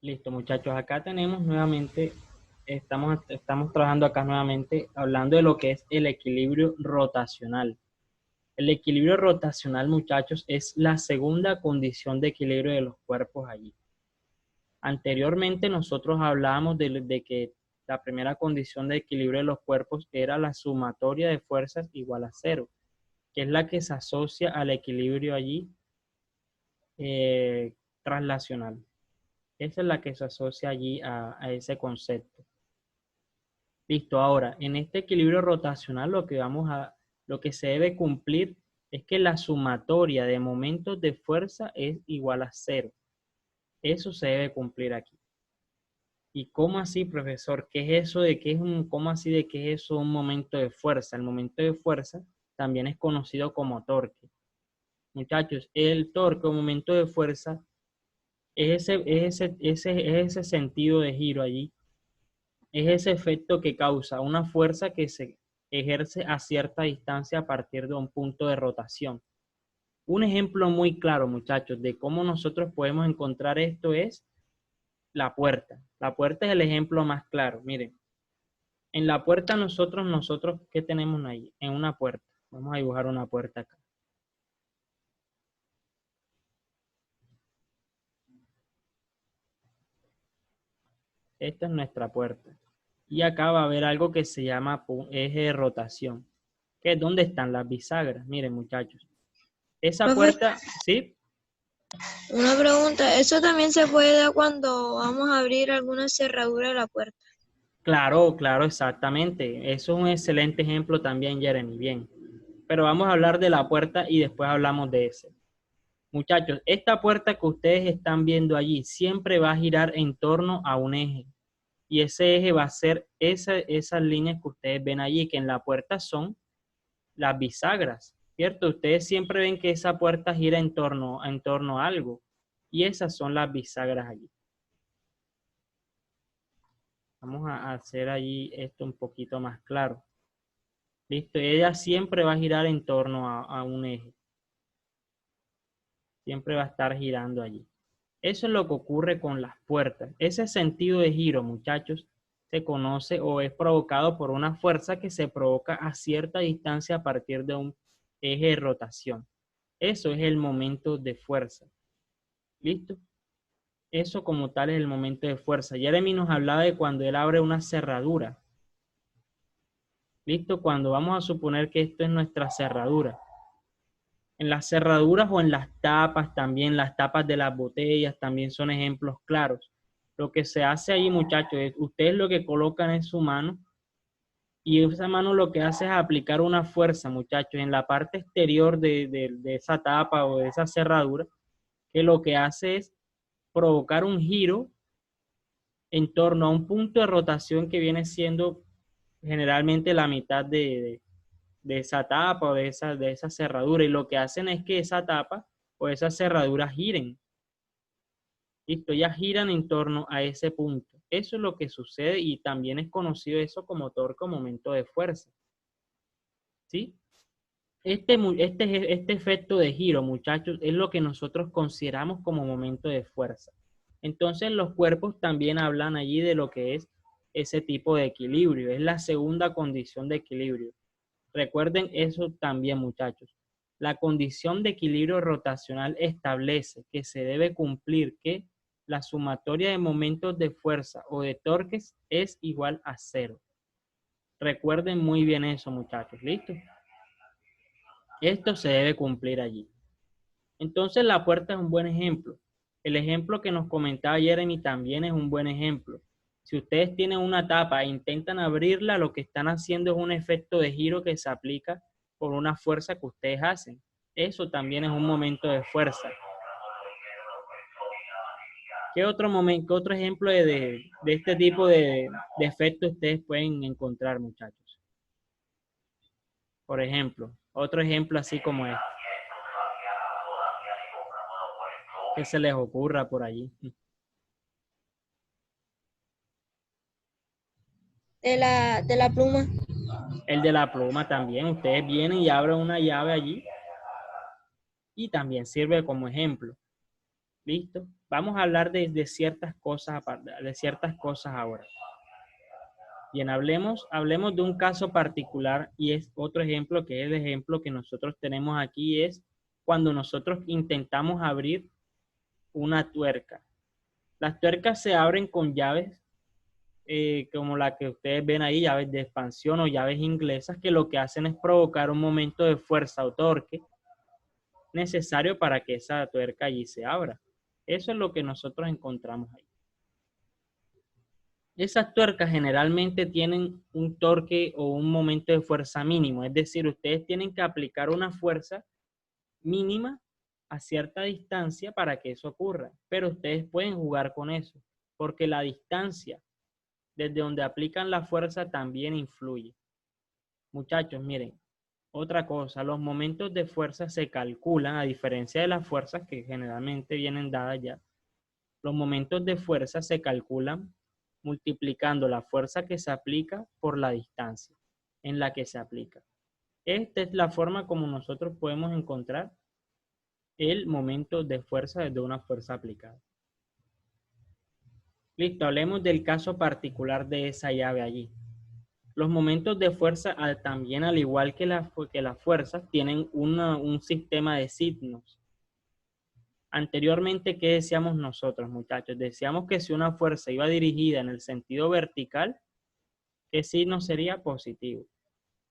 Listo, muchachos, acá tenemos nuevamente, estamos trabajando acá nuevamente hablando de lo que es el equilibrio rotacional. El equilibrio rotacional, muchachos, es la segunda condición de equilibrio de los cuerpos allí. Anteriormente nosotros hablábamos de que la primera condición de equilibrio de los cuerpos era la sumatoria de fuerzas igual a cero, que es la que se asocia al equilibrio allí translacional. Esa es la que se asocia allí a ese concepto. Listo, ahora, en este equilibrio rotacional lo que se debe cumplir es que la sumatoria de momentos de fuerza es igual a cero. Eso se debe cumplir aquí. ¿Y cómo así, profesor? ¿Qué es eso de qué es cómo así de qué es eso un momento de fuerza? El momento de fuerza también es conocido como torque. Muchachos, el torque o momento de fuerza es ese sentido de giro allí, es ese efecto que causa una fuerza que se ejerce a cierta distancia a partir de un punto de rotación. Un ejemplo muy claro, muchachos, de cómo nosotros podemos encontrar esto es la puerta. La puerta es el ejemplo más claro. Miren, en la puerta nosotros, ¿qué tenemos ahí? En una puerta. Vamos a dibujar una puerta acá. Esta es nuestra puerta. Y acá va a haber algo que se llama eje de rotación, que es donde están las bisagras. Miren, muchachos. Esa Profe, puerta, ¿sí? una pregunta, ¿eso también se puede dar cuando vamos a abrir alguna cerradura de la puerta? Claro, claro, exactamente. Eso es un excelente ejemplo también, Jeremy. Bien. Pero vamos a hablar de la puerta y después hablamos de ese. Muchachos, esta puerta que ustedes están viendo allí siempre va a girar en torno a un eje. Y ese eje va a ser esas líneas que ustedes ven allí, que en la puerta son las bisagras, ¿cierto? Ustedes siempre ven que esa puerta gira en torno a algo. Y esas son las bisagras allí. Vamos a hacer allí esto un poquito más claro. Listo, ella siempre va a girar en torno a un eje. Siempre va a estar girando allí. Eso es lo que ocurre con las puertas. Ese sentido de giro, muchachos, se conoce o es provocado por una fuerza que se provoca a cierta distancia a partir de un eje de rotación. Eso es el momento de fuerza. ¿Listo? Eso como tal es el momento de fuerza. Jeremy nos hablaba de cuando él abre una cerradura. ¿Listo? Cuando vamos a suponer que esto es nuestra cerradura. En las cerraduras o en las tapas también, las tapas de las botellas también son ejemplos claros. Lo que se hace ahí, muchachos, es ustedes lo que colocan en su mano y esa mano lo que hace es aplicar una fuerza, muchachos, en la parte exterior de esa tapa o de esa cerradura, que lo que hace es provocar un giro en torno a un punto de rotación que viene siendo generalmente la mitad de esa tapa o de esa cerradura. Y lo que hacen es que esa tapa o esas cerraduras giren. Listo, ya giran en torno a ese punto. Eso es lo que sucede y también es conocido eso como torque o momento de fuerza. ¿Sí? Este efecto de giro, muchachos, es lo que nosotros consideramos como momento de fuerza. Entonces los cuerpos también hablan allí de lo que es ese tipo de equilibrio. Es la segunda condición de equilibrio. Recuerden eso también, muchachos. La condición de equilibrio rotacional establece que se debe cumplir que la sumatoria de momentos de fuerza o de torques es igual a cero. Recuerden muy bien eso, muchachos. ¿Listo? Esto se debe cumplir allí. Entonces la puerta es un buen ejemplo. El ejemplo que nos comentaba Jeremy también es un buen ejemplo. Si ustedes tienen una tapa e intentan abrirla, lo que están haciendo es un efecto de giro que se aplica por una fuerza que ustedes hacen. Eso también es un momento de fuerza. ¿Qué otro ejemplo de este tipo de efectos ustedes pueden encontrar, muchachos? Por ejemplo, otro ejemplo así como este. Que se les ocurra por allí. De la pluma. El de la pluma también. Ustedes vienen y abren una llave allí y también sirve como ejemplo. ¿Listo? Vamos a hablar de ciertas cosas, ahora. Bien, hablemos de un caso particular y es otro ejemplo que es el ejemplo que nosotros tenemos aquí, es cuando nosotros intentamos abrir una tuerca. Las tuercas se abren con llaves como la que ustedes ven ahí, llaves de expansión o llaves inglesas, que lo que hacen es provocar un momento de fuerza o torque necesario para que esa tuerca allí se abra. Eso es lo que nosotros encontramos ahí. Esas tuercas generalmente tienen un torque o un momento de fuerza mínimo, es decir, ustedes tienen que aplicar una fuerza mínima a cierta distancia para que eso ocurra, pero ustedes pueden jugar con eso, porque la distancia desde donde aplican la fuerza también influye. Muchachos, miren, otra cosa, los momentos de fuerza se calculan, a diferencia de las fuerzas que generalmente vienen dadas ya. Los momentos de fuerza se calculan multiplicando la fuerza que se aplica por la distancia en la que se aplica. Esta es la forma como nosotros podemos encontrar el momento de fuerza desde una fuerza aplicada. Listo, hablemos del caso particular de esa llave allí. Los momentos de fuerza también, al igual que las fuerzas, tienen un sistema de signos. Anteriormente, ¿qué decíamos nosotros, muchachos? Decíamos que si una fuerza iba dirigida en el sentido vertical, ¿qué signo sería? Positivo.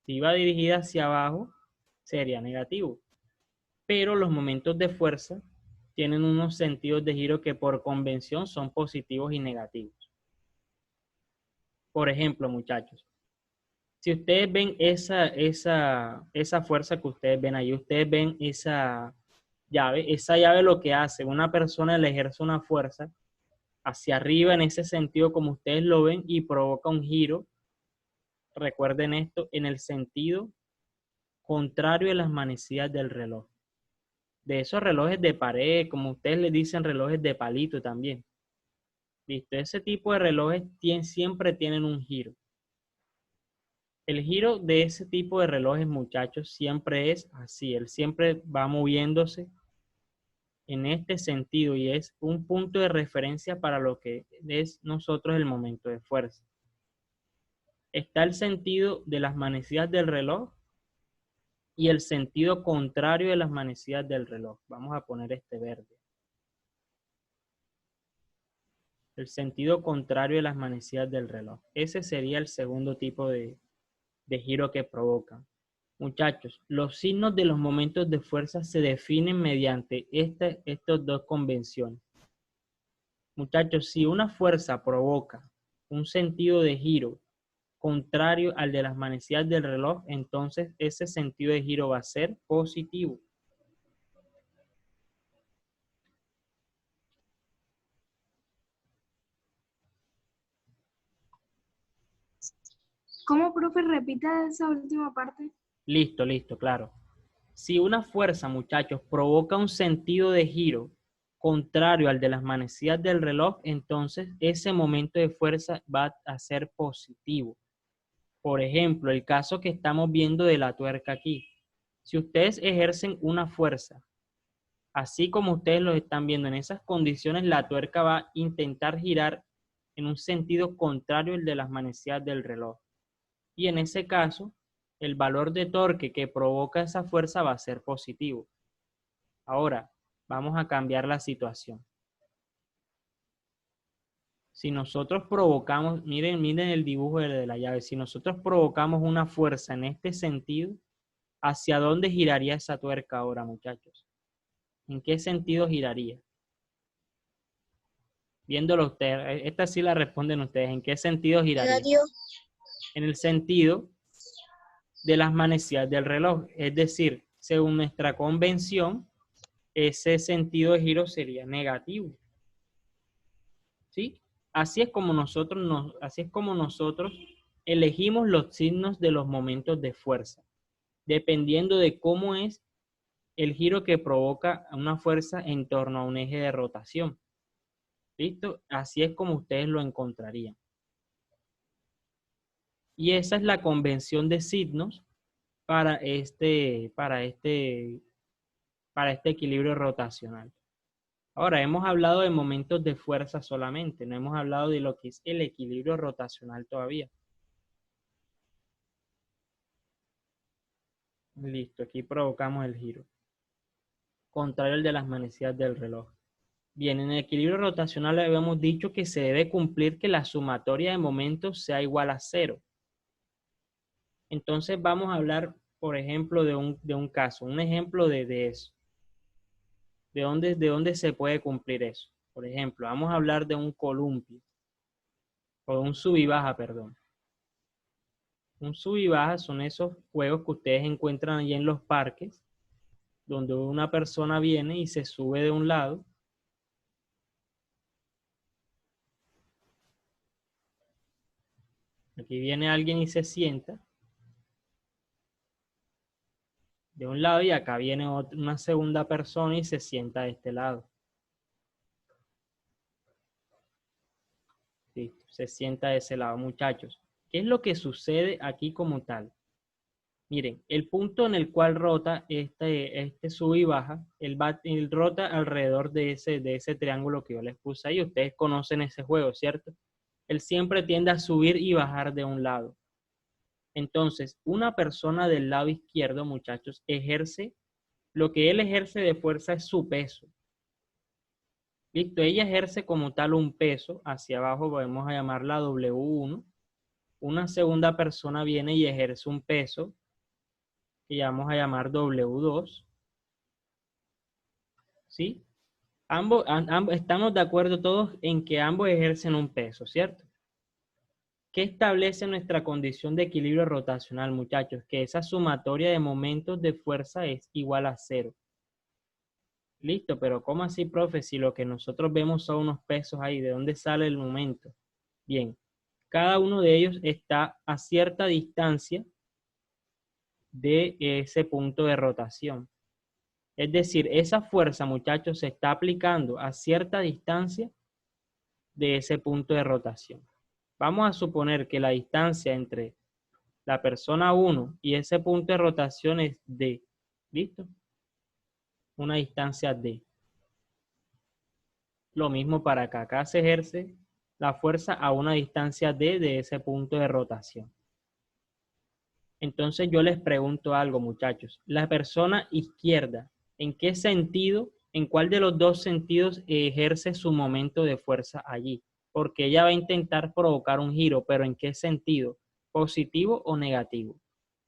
Si iba dirigida hacia abajo, sería negativo. Pero los momentos de fuerza tienen unos sentidos de giro que por convención son positivos y negativos. Por ejemplo, muchachos, si ustedes ven esa fuerza que ustedes ven ahí, ustedes ven esa llave lo que hace, una persona le ejerce una fuerza hacia arriba en ese sentido como ustedes lo ven y provoca un giro, recuerden esto, en el sentido contrario a las manecillas del reloj. De esos relojes de pared, como ustedes le dicen, relojes de palito también. ¿Listo? Ese tipo de relojes siempre tienen un giro. El giro de ese tipo de relojes, muchachos, siempre es así. Él siempre va moviéndose en este sentido y es un punto de referencia para lo que es nosotros el momento de fuerza. Está el sentido de las manecillas del reloj y el sentido contrario de las manecillas del reloj. Vamos a poner este verde. El sentido contrario de las manecillas del reloj. Ese sería el segundo tipo de giro que provoca. Muchachos, los signos de los momentos de fuerza se definen mediante estas dos convenciones. Muchachos, si una fuerza provoca un sentido de giro contrario al de las manecillas del reloj, entonces ese sentido de giro va a ser positivo. ¿Cómo, profe? Repita esa última parte. Listo, claro. Si una fuerza, muchachos, provoca un sentido de giro contrario al de las manecillas del reloj, entonces ese momento de fuerza va a ser positivo. Por ejemplo, el caso que estamos viendo de la tuerca aquí. Si ustedes ejercen una fuerza, así como ustedes lo están viendo en esas condiciones, la tuerca va a intentar girar en un sentido contrario al de las manecillas del reloj. Y en ese caso, el valor de torque que provoca esa fuerza va a ser positivo. Ahora, vamos a cambiar la situación. Si nosotros provocamos, miren el dibujo de la llave, si nosotros provocamos una fuerza en este sentido, ¿hacia dónde giraría esa tuerca ahora, muchachos? ¿En qué sentido giraría? Viéndolo ustedes, esta sí la responden ustedes, ¿en qué sentido giraría? Negativo. En el sentido de las manecillas del reloj, es decir, según nuestra convención, ese sentido de giro sería negativo. ¿Sí? Así es como nosotros elegimos los signos de los momentos de fuerza, dependiendo de cómo es el giro que provoca una fuerza en torno a un eje de rotación. ¿Listo? Así es como ustedes lo encontrarían. Y esa es la convención de signos para este equilibrio rotacional. Ahora, hemos hablado de momentos de fuerza solamente, no hemos hablado de lo que es el equilibrio rotacional todavía. Listo, aquí provocamos el giro, contrario al de las manecillas del reloj. Bien, en el equilibrio rotacional habíamos dicho que se debe cumplir que la sumatoria de momentos sea igual a 0. Entonces vamos a hablar, por ejemplo, de un caso, un ejemplo de eso. ¿De dónde se puede cumplir eso? Por ejemplo, vamos a hablar de un columpio, o de un sub y baja, perdón. Un sub y baja son esos juegos que ustedes encuentran allí en los parques, donde una persona viene y se sube de un lado. Aquí viene alguien y se sienta de un lado y acá viene una segunda persona y se sienta de este lado. Listo, se sienta de ese lado, muchachos. ¿Qué es lo que sucede aquí como tal? Miren, el punto en el cual rota este sube y baja, él rota alrededor de ese triángulo que yo les puse ahí. Ustedes conocen ese juego, ¿cierto? Él siempre tiende a subir y bajar de un lado. Entonces, una persona del lado izquierdo, muchachos, lo que él ejerce de fuerza es su peso. Listo, ella ejerce como tal un peso, hacia abajo podemos llamarla W1. Una segunda persona viene y ejerce un peso, que vamos a llamar W2. ¿Sí? Estamos de acuerdo todos en que ambos ejercen un peso, ¿cierto? ¿Qué establece nuestra condición de equilibrio rotacional, muchachos? Que esa sumatoria de momentos de fuerza es igual a 0. Listo, pero ¿cómo así, profe? Si lo que nosotros vemos son unos pesos ahí, ¿de dónde sale el momento? Bien, cada uno de ellos está a cierta distancia de ese punto de rotación. Es decir, esa fuerza, muchachos, se está aplicando a cierta distancia de ese punto de rotación. Vamos a suponer que la distancia entre la persona 1 y ese punto de rotación es D. ¿Listo? Una distancia D. Lo mismo para acá. Acá se ejerce la fuerza a una distancia D de ese punto de rotación. Entonces yo les pregunto algo, muchachos. La persona izquierda, ¿en qué sentido, en cuál de los dos sentidos ejerce su momento de fuerza allí? Porque ella va a intentar provocar un giro, pero ¿en qué sentido? ¿Positivo o negativo?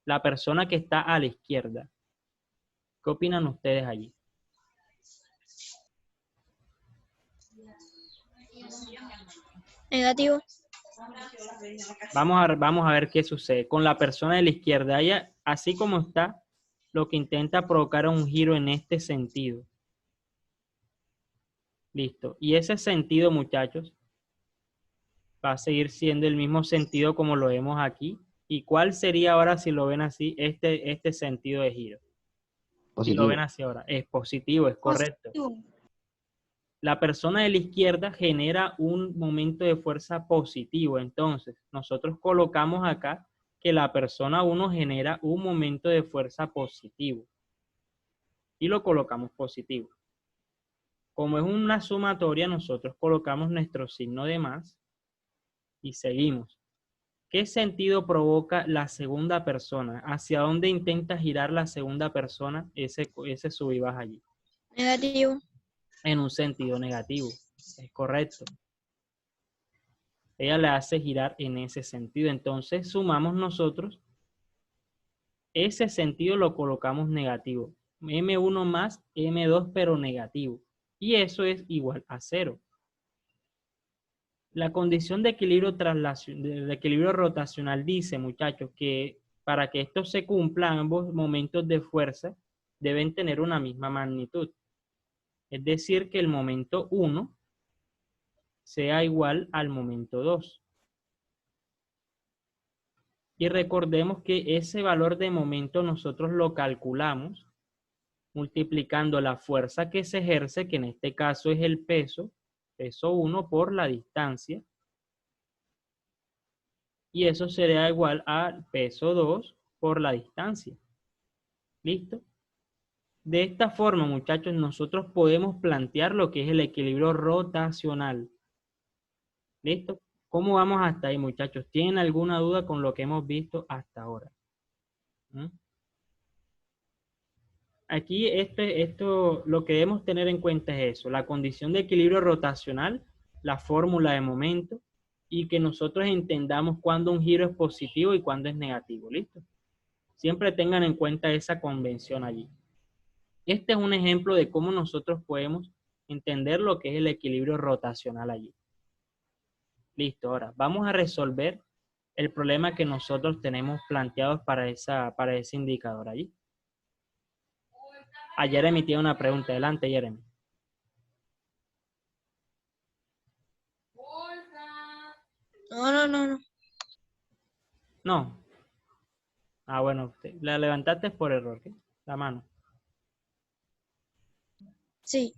La persona que está a la izquierda. ¿Qué opinan ustedes allí? Negativo. Vamos a ver qué sucede. Con la persona de la izquierda, ella, así como está, lo que intenta provocar un giro en este sentido. Listo. Y ese sentido, muchachos, va a seguir siendo el mismo sentido como lo vemos aquí. ¿Y cuál sería ahora, si lo ven así, este sentido de giro? Si lo ven Positivo. así ahora, es positivo, es correcto. Positivo. La persona de la izquierda genera un momento de fuerza positivo. Entonces, nosotros colocamos acá que la persona 1 genera un momento de fuerza positivo. Y lo colocamos positivo. Como es una sumatoria, nosotros colocamos nuestro signo de más y seguimos. ¿Qué sentido provoca la segunda persona? ¿Hacia dónde intenta girar la segunda persona ese sub y baja allí? Negativo. En un sentido negativo. Es correcto. Ella le hace girar en ese sentido. Entonces sumamos nosotros. Ese sentido lo colocamos negativo. M1 más M2 pero negativo. Y eso es igual a 0. La condición de equilibrio rotacional dice, muchachos, que para que esto se cumpla, ambos momentos de fuerza deben tener una misma magnitud. Es decir, que el momento 1 sea igual al momento 2. Y recordemos que ese valor de momento nosotros lo calculamos multiplicando la fuerza que se ejerce, que en este caso es el peso 1 por la distancia. Y eso sería igual al peso 2 por la distancia. ¿Listo? De esta forma, muchachos, nosotros podemos plantear lo que es el equilibrio rotacional. ¿Listo? ¿Cómo vamos hasta ahí, muchachos? ¿Tienen alguna duda con lo que hemos visto hasta ahora? ¿Mm? Aquí esto, lo que debemos tener en cuenta es eso, la condición de equilibrio rotacional, la fórmula de momento, y que nosotros entendamos cuándo un giro es positivo y cuándo es negativo. ¿Listo? Siempre tengan en cuenta esa convención allí. Este es un ejemplo de cómo nosotros podemos entender lo que es el equilibrio rotacional allí. Listo, ahora vamos a resolver el problema que nosotros tenemos planteados para ese indicador allí. A Jeremy tiene una pregunta. Adelante, Jeremy. No. No. Ah, bueno, la levantaste por error, ¿qué? La mano. Sí.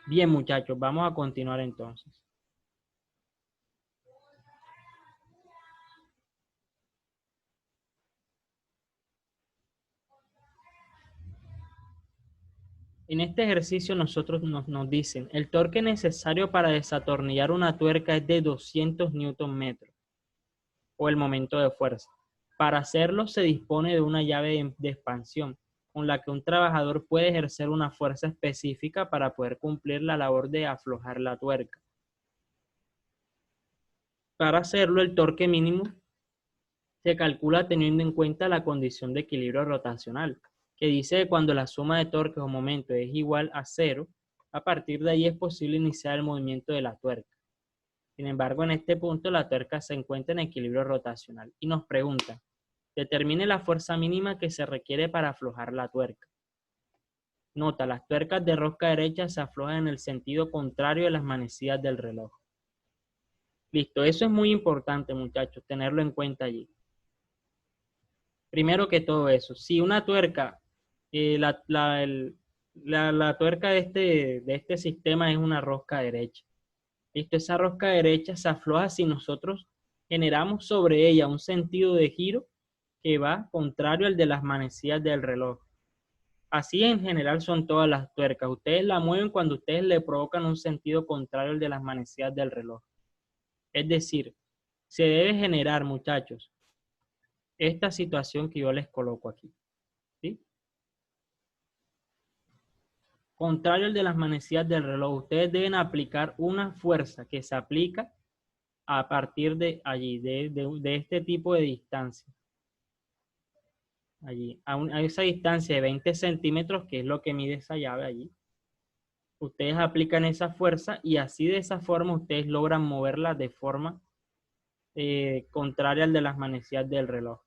Bien, muchachos, vamos a continuar entonces. En este ejercicio nos dicen, el torque necesario para desatornillar una tuerca es de 200 Nm o el momento de fuerza. Para hacerlo se dispone de una llave de expansión con la que un trabajador puede ejercer una fuerza específica para poder cumplir la labor de aflojar la tuerca. Para hacerlo, el torque mínimo se calcula teniendo en cuenta la condición de equilibrio rotacional, que dice que cuando la suma de torques o momentos es igual a 0, a partir de ahí es posible iniciar el movimiento de la tuerca. Sin embargo, en este punto la tuerca se encuentra en equilibrio rotacional y nos pregunta, determine la fuerza mínima que se requiere para aflojar la tuerca. Nota, las tuercas de rosca derecha se aflojan en el sentido contrario de las manecillas del reloj. Listo, eso es muy importante, muchachos, tenerlo en cuenta allí. Primero que todo eso, si una tuerca, la tuerca de este sistema es una rosca derecha. Listo, esa rosca derecha se afloja si nosotros generamos sobre ella un sentido de giro que va contrario al de las manecillas del reloj. Así en general son todas las tuercas. Ustedes la mueven cuando ustedes le provocan un sentido contrario al de las manecillas del reloj. Es decir, se debe generar, muchachos, esta situación que yo les coloco aquí. ¿Sí? Contrario al de las manecillas del reloj, ustedes deben aplicar una fuerza que se aplica a partir de allí, de este tipo de distancia. Allí, a esa distancia de 20 centímetros, que es lo que mide esa llave allí. Ustedes aplican esa fuerza y así de esa forma ustedes logran moverla de forma contraria al de las manecillas del reloj.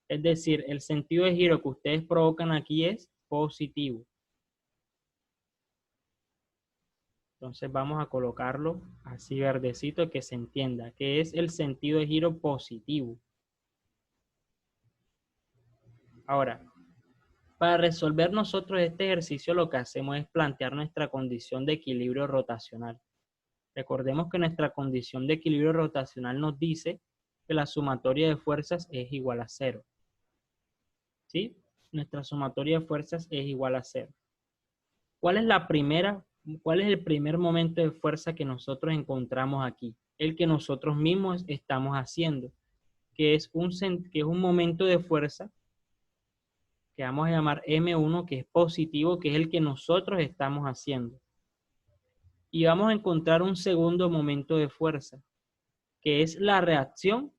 Es decir, el sentido de giro que ustedes provocan aquí es positivo. Entonces vamos a colocarlo así verdecito que se entienda, que es el sentido de giro positivo. Ahora, para resolver nosotros este ejercicio lo que hacemos es plantear nuestra condición de equilibrio rotacional. Recordemos que nuestra condición de equilibrio rotacional nos dice que la sumatoria de fuerzas es igual a 0. ¿Sí? Nuestra sumatoria de fuerzas es igual a 0. ¿Cuál es el primer momento de fuerza que nosotros encontramos aquí? El que nosotros mismos estamos haciendo, que es un momento de fuerza que vamos a llamar M1, que es positivo, que es el que nosotros estamos haciendo. Y vamos a encontrar un segundo momento de fuerza, que es la reacción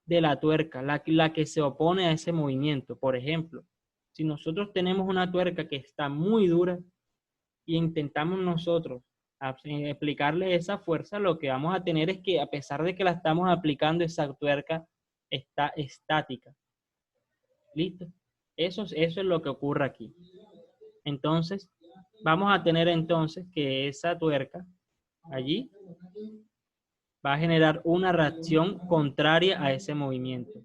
de la tuerca, la que se opone a ese movimiento. Por ejemplo, si nosotros tenemos una tuerca que está muy dura y intentamos nosotros aplicarle esa fuerza, lo que vamos a tener es que a pesar de que la estamos aplicando, esa tuerca está estática. ¿Listo? Eso es lo que ocurre aquí. Entonces, vamos a tener entonces que esa tuerca allí va a generar una reacción contraria a ese movimiento.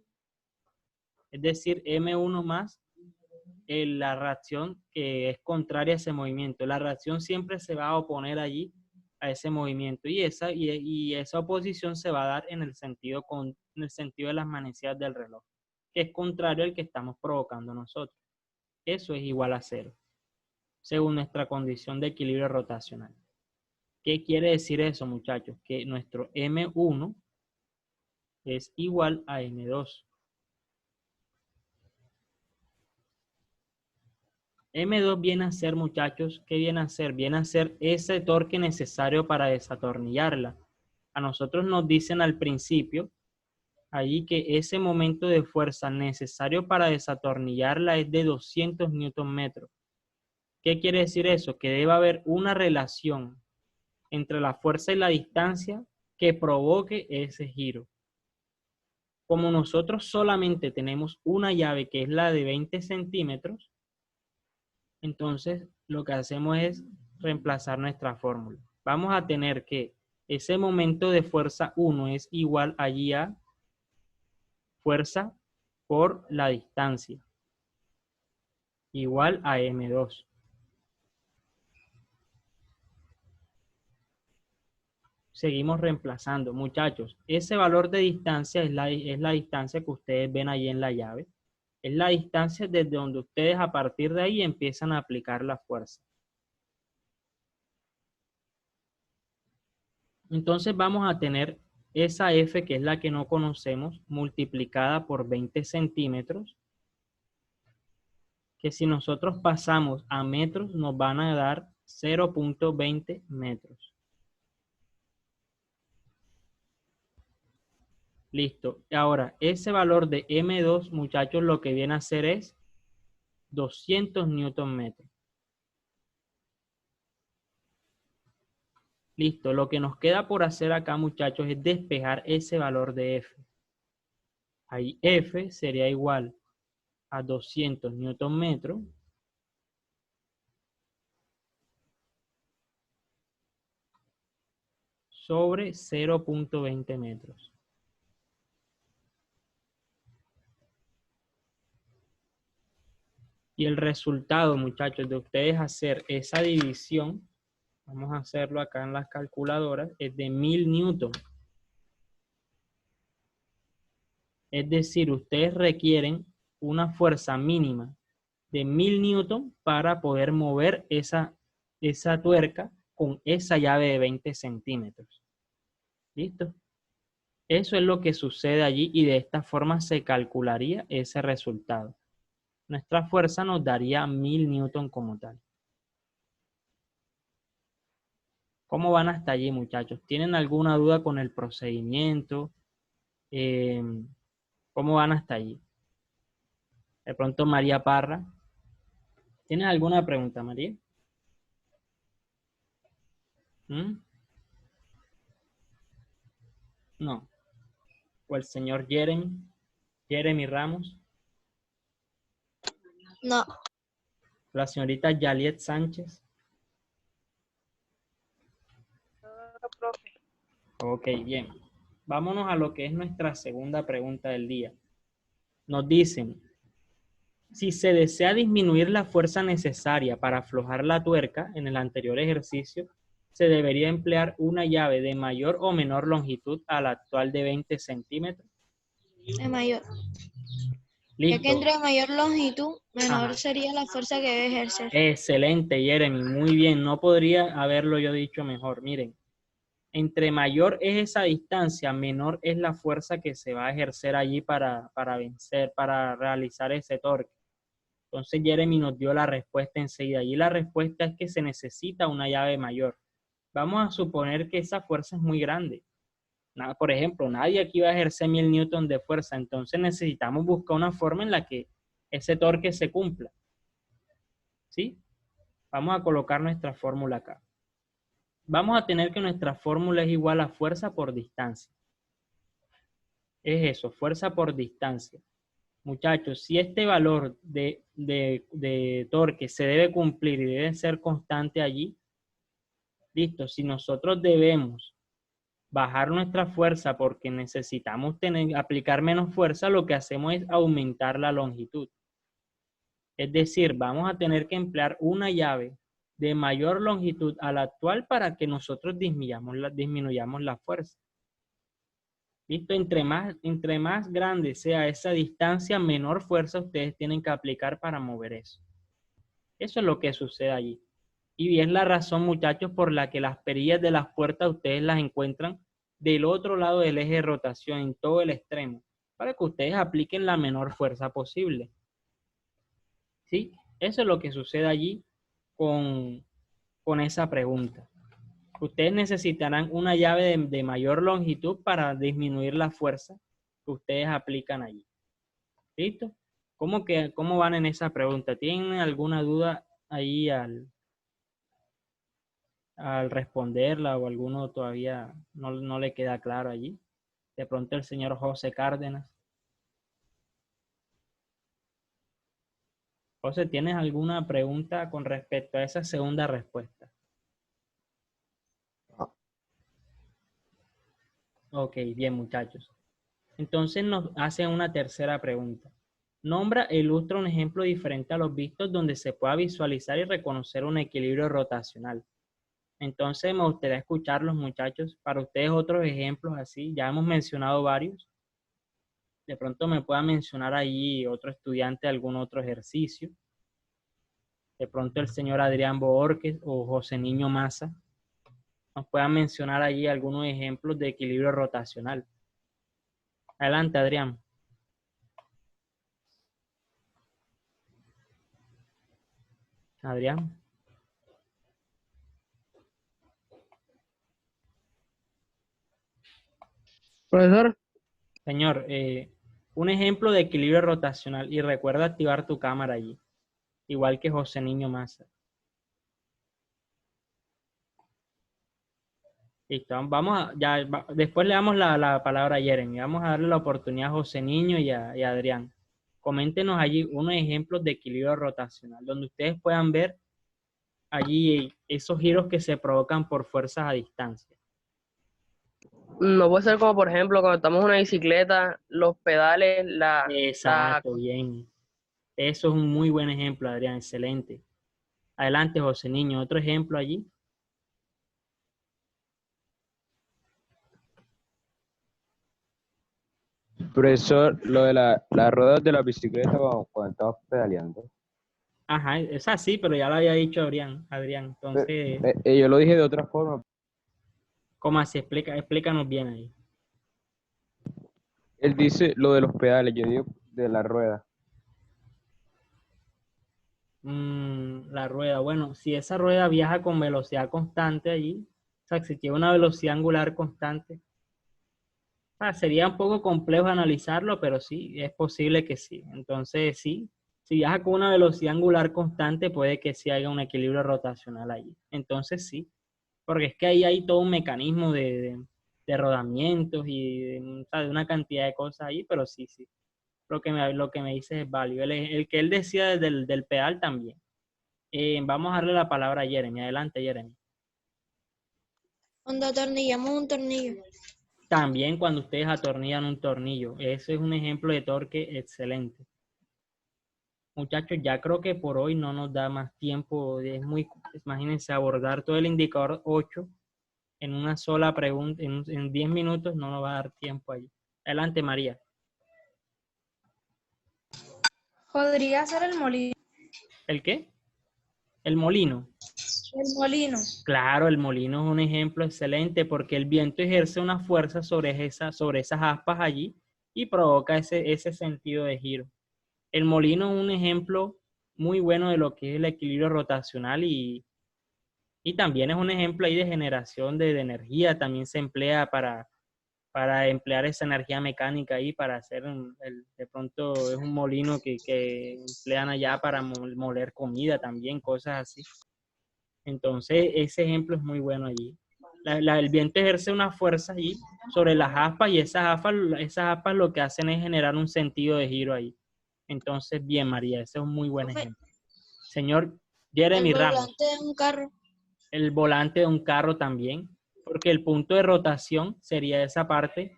Es decir, M1 más la reacción que es contraria a ese movimiento. La reacción siempre se va a oponer allí a ese movimiento y esa oposición se va a dar en el sentido de las manecillas del reloj, que es contrario al que estamos provocando nosotros. Eso es igual a 0, según nuestra condición de equilibrio rotacional. ¿Qué quiere decir eso, muchachos? Que nuestro M1 es igual a M2. M2 viene a ser, muchachos, ¿qué viene a ser? Viene a ser ese torque necesario para desatornillarla. A nosotros nos dicen al principio, allí, que ese momento de fuerza necesario para desatornillarla es de 200 Nm. ¿Qué quiere decir eso? Que debe haber una relación entre la fuerza y la distancia que provoque ese giro. Como nosotros solamente tenemos una llave que es la de 20 centímetros, entonces lo que hacemos es reemplazar nuestra fórmula. Vamos a tener que ese momento de fuerza 1 es igual allí a fuerza por la distancia, igual a M2. Seguimos reemplazando, muchachos. Ese valor de distancia es la distancia que ustedes ven ahí en la llave. Es la distancia desde donde ustedes a partir de ahí empiezan a aplicar la fuerza. Entonces vamos a tener esa F, que es la que no conocemos, multiplicada por 20 centímetros, que si nosotros pasamos a metros nos van a dar 0.20 metros. Listo. Ahora, ese valor de M2, muchachos, lo que viene a ser es 200 Newton metros. Listo. Lo que nos queda por hacer acá, muchachos, es despejar ese valor de F. Ahí F sería igual a 200 Newton metros sobre 0.20 metros. Y el resultado, muchachos, de ustedes hacer esa división, vamos a hacerlo acá en las calculadoras, es de 1000 newton. Es decir, ustedes requieren una fuerza mínima de 1000 newton para poder mover esa tuerca con esa llave de 20 centímetros. ¿Listo? Eso es lo que sucede allí y de esta forma se calcularía ese resultado. Nuestra fuerza nos daría 1000 newton como tal. ¿Cómo van hasta allí, muchachos? ¿Tienen alguna duda con el procedimiento? ¿Cómo van hasta allí? De pronto María Parra. ¿Tienes alguna pregunta, María? ¿Mm? No. ¿O el señor Jeremy Ramos? No. ¿La señorita Yaliet Sánchez? Ok, bien. Vámonos a lo que es nuestra segunda pregunta del día. Nos dicen, si se desea disminuir la fuerza necesaria para aflojar la tuerca en el anterior ejercicio, se debería emplear una llave de mayor o menor longitud a la actual de 20 centímetros. De mayor. Listo. Ya que entre mayor longitud, menor Ajá. sería la fuerza que debe ejercer. Excelente, Jeremy. Muy bien. No podría haberlo yo dicho mejor. Miren, entre mayor es esa distancia, menor es la fuerza que se va a ejercer allí para vencer, para realizar ese torque. Entonces Jeremy nos dio la respuesta enseguida. Y la respuesta es que se necesita una llave mayor. Vamos a suponer que esa fuerza es muy grande. Por ejemplo, nadie aquí va a ejercer 1000 newton de fuerza. Entonces necesitamos buscar una forma en la que ese torque se cumpla. ¿Sí? Vamos a colocar nuestra fórmula acá. Vamos a tener que nuestra fórmula es igual a fuerza por distancia. Es eso, fuerza por distancia. Muchachos, si este valor de torque se debe cumplir y debe ser constante allí, listo, si nosotros debemos bajar nuestra fuerza porque necesitamos aplicar menos fuerza, lo que hacemos es aumentar la longitud. Es decir, vamos a tener que emplear una llave de mayor longitud a la actual para que nosotros disminuyamos la fuerza. ¿Listo? Entre más grande sea esa distancia, menor fuerza ustedes tienen que aplicar para mover eso. Eso es lo que sucede allí. Y es la razón, muchachos, por la que las perillas de las puertas ustedes las encuentran del otro lado del eje de rotación, en todo el extremo, para que ustedes apliquen la menor fuerza posible. ¿Sí? Eso es lo que sucede allí con esa pregunta. Ustedes necesitarán una llave de mayor longitud para disminuir la fuerza que ustedes aplican allí. ¿Listo? ¿Cómo van en esa pregunta? ¿Tienen alguna duda ahí al responderla o alguno todavía no le queda claro allí? De pronto el señor José Cárdenas. José, ¿tienes alguna pregunta con respecto a esa segunda respuesta? Ok, bien, muchachos. Entonces nos hacen una tercera pregunta. Nombra e ilustra un ejemplo diferente a los vistos donde se pueda visualizar y reconocer un equilibrio rotacional. Entonces me gustaría escucharlos, muchachos. Para ustedes otros ejemplos así, ya hemos mencionado varios. De pronto me pueda mencionar allí otro estudiante algún otro ejercicio. De pronto el señor Adrián Boorques o José Niño Maza nos puedan mencionar allí algunos ejemplos de equilibrio rotacional. Adelante, Adrián. Adrián. Profesor, Señor, un ejemplo de equilibrio rotacional y recuerda activar tu cámara allí, igual que José Niño Maza. Listo, después le damos la palabra a Jeremy. Vamos a darle la oportunidad a José Niño y a Adrián. Coméntenos allí unos ejemplos de equilibrio rotacional, donde ustedes puedan ver allí esos giros que se provocan por fuerzas a distancia. no puede ser como por ejemplo cuando estamos en una bicicleta, los pedales, Exacto, bien. Eso es un muy buen ejemplo, Adrián, excelente. Adelante, José Niño, otro ejemplo allí. Profesor, lo de las ruedas de la bicicleta cuando estamos pedaleando. Ajá, es así, pero ya lo había dicho Adrián. Entonces, Yo lo dije de otra forma. ¿cómo así? Explícanos bien ahí. Él dice lo de los pedales, yo digo de la rueda. La rueda, bueno, si esa rueda viaja con velocidad constante allí, o sea, si tiene una velocidad angular constante, o sea, sería un poco complejo analizarlo, pero sí, es posible que sí. Entonces, sí, si viaja con una velocidad angular constante, puede que sí haya un equilibrio rotacional allí. Entonces, sí, porque es que ahí hay todo un mecanismo de rodamientos y o sea, de una cantidad de cosas ahí, pero sí, sí. Lo que me dice es válido. El que él decía del pedal también. Vamos a darle la palabra a Jeremy. Adelante, Jeremy. Cuando atornillamos un tornillo. También cuando ustedes atornillan un tornillo. Ese es un ejemplo de torque excelente. Muchachos, ya creo que por hoy no nos da más tiempo. Imagínense, abordar todo el indicador 8 en una sola pregunta, en 10 minutos no nos va a dar tiempo allí. Adelante, María. Podría ser el molino. ¿El qué? El molino. El molino. Claro, el molino es un ejemplo excelente porque el viento ejerce una fuerza sobre esas aspas allí y provoca ese sentido de giro. El molino es un ejemplo muy bueno de lo que es el equilibrio rotacional y también es un ejemplo ahí de generación de energía. También se emplea para emplear esa energía mecánica ahí para hacer, de pronto es un molino que emplean allá para moler comida también, cosas así. Entonces, ese ejemplo es muy bueno allí. El viento ejerce una fuerza allí sobre las aspas y esas aspas lo que hacen es generar un sentido de giro ahí. Entonces, bien, María, ese es un muy buen Profe, ejemplo. Señor el Jeremy Ramos, volante de un carro. el volante de un carro también, porque el punto de rotación sería esa parte,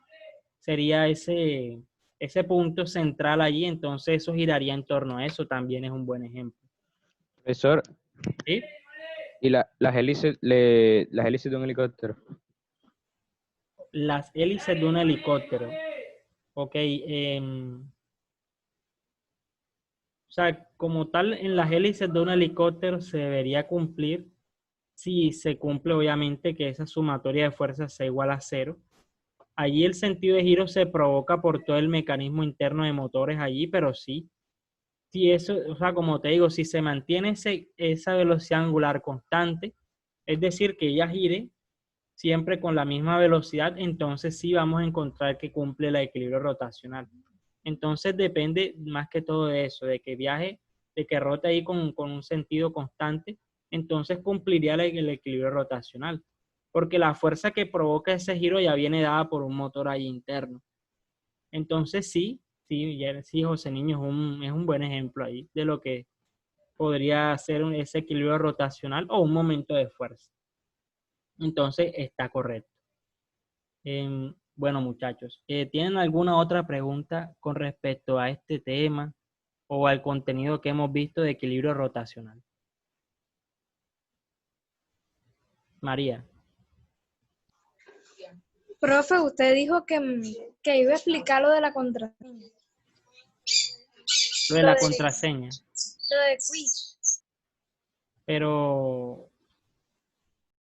sería ese punto central allí, entonces eso giraría en torno a eso, también es un buen ejemplo. Profesor, ¿Sí? y las hélices de un helicóptero. Las hélices de un helicóptero. Ok, O sea, como tal, en las hélices de un helicóptero se debería cumplir, si se cumple obviamente que esa sumatoria de fuerzas sea igual a cero. Allí el sentido de giro se provoca por todo el mecanismo interno de motores allí, pero sí, si eso, o sea, como te digo, si se mantiene esa velocidad angular constante, es decir, que ella gire siempre con la misma velocidad, entonces sí vamos a encontrar que cumple el equilibrio rotacional. Entonces depende más que todo de eso, de que viaje, de que rote ahí con un sentido constante, entonces cumpliría el equilibrio rotacional, porque la fuerza que provoca ese giro ya viene dada por un motor ahí interno. Entonces sí, sí, José Niño es un buen ejemplo ahí de lo que podría ser ese equilibrio rotacional o un momento de fuerza. Entonces está correcto. Bueno, muchachos, ¿tienen alguna otra pregunta con respecto a este tema o al contenido que hemos visto de equilibrio rotacional? María, Profe, usted dijo que iba a explicar lo de la contraseña. lo de Lo la de, contraseña, lo de quiz. pero